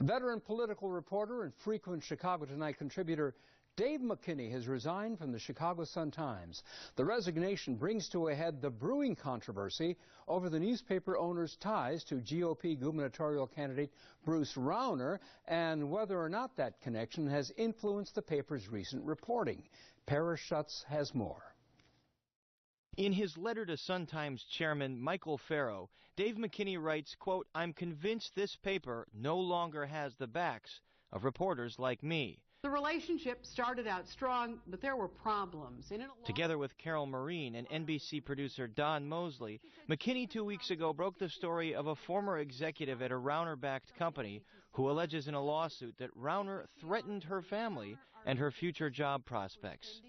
Veteran political reporter and frequent Chicago Tonight contributor Dave McKinney has resigned from the Chicago Sun-Times. The resignation brings to a head the brewing controversy over the newspaper owner's ties to GOP gubernatorial candidate Bruce Rauner and whether or not that connection has influenced the paper's recent reporting. Paris Schutz has more. In his letter to Sun-Times chairman Michael Farrow, Dave McKinney writes, quote, "I'm convinced this paper no longer has the backs of reporters like me." The relationship started out strong, but there were problems. Together with Carol Marine and NBC producer Don Mosley, McKinney 2 weeks ago broke the story of a former executive at a Rauner-backed company who alleges in a lawsuit that Rauner threatened her family and her future job prospects.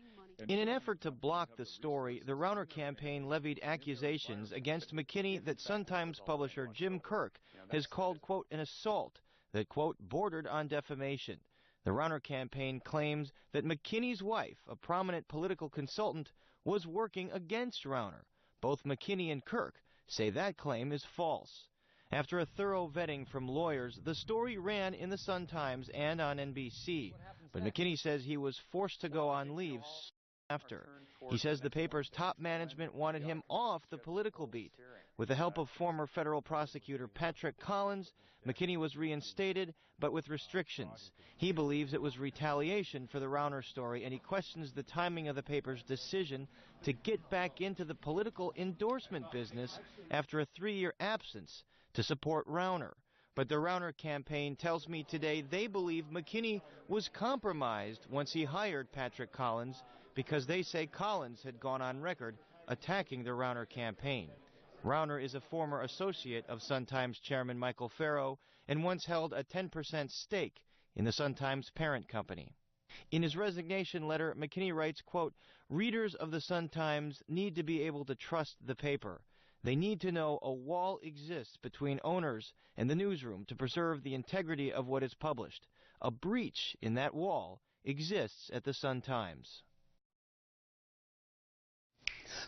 In an effort to block the story, the Rauner campaign levied accusations against McKinney that Sun-Times publisher Jim Kirk has called, quote, an assault that, quote, bordered on defamation. The Rauner campaign claims that McKinney's wife, a prominent political consultant, was working against Rauner. Both McKinney and Kirk say that claim is false. After a thorough vetting from lawyers, the story ran in the Sun-Times and on NBC, but McKinney says he was forced to go on leave after. He says the paper's top management wanted him off the political beat. With the help of former federal prosecutor Patrick Collins, McKinney was reinstated, but with restrictions. He believes it was retaliation for the Rauner story, and he questions the timing of the paper's decision to get back into the political endorsement business after a 3-year absence to support Rauner. But the Rauner campaign tells me today they believe McKinney was compromised once he hired Patrick Collins because they say Collins had gone on record attacking the Rauner campaign. Rauner is a former associate of Sun-Times chairman Michael Farrow and once held a 10% stake in the Sun-Times parent company. In his resignation letter, McKinney writes, quote, "Readers of the Sun-Times need to be able to trust the paper. They need to know a wall exists between owners and the newsroom to preserve the integrity of what is published. A breach in that wall exists at the Sun-Times."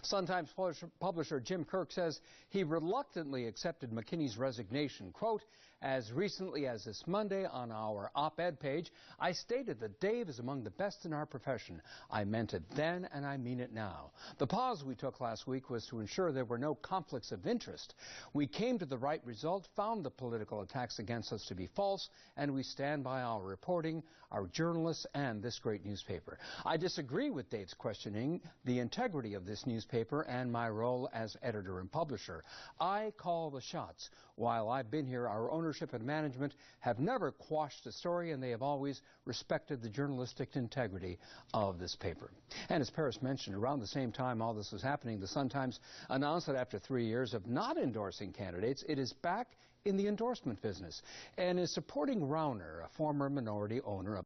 Sun-Times publisher Jim Kirk says he reluctantly accepted McKinney's resignation. Quote, "As recently as this Monday on our op-ed page, I stated that Dave is among the best in our profession. I meant it then and I mean it now. The pause we took last week was to ensure there were no conflicts of interest. We came to the right result, found the political attacks against us to be false, and we stand by our reporting, our journalists, and this great newspaper. I disagree with Dave's questioning the integrity of this newspaper and my role as editor and publisher. I call the shots. While I've been here, our ownership and management have never quashed the story, and they have always respected the journalistic integrity of this paper." And as Paris mentioned, around the same time all this was happening, the Sun-Times announced that after 3 years of not endorsing candidates, it is back in the endorsement business and is supporting Rauner, a former minority owner of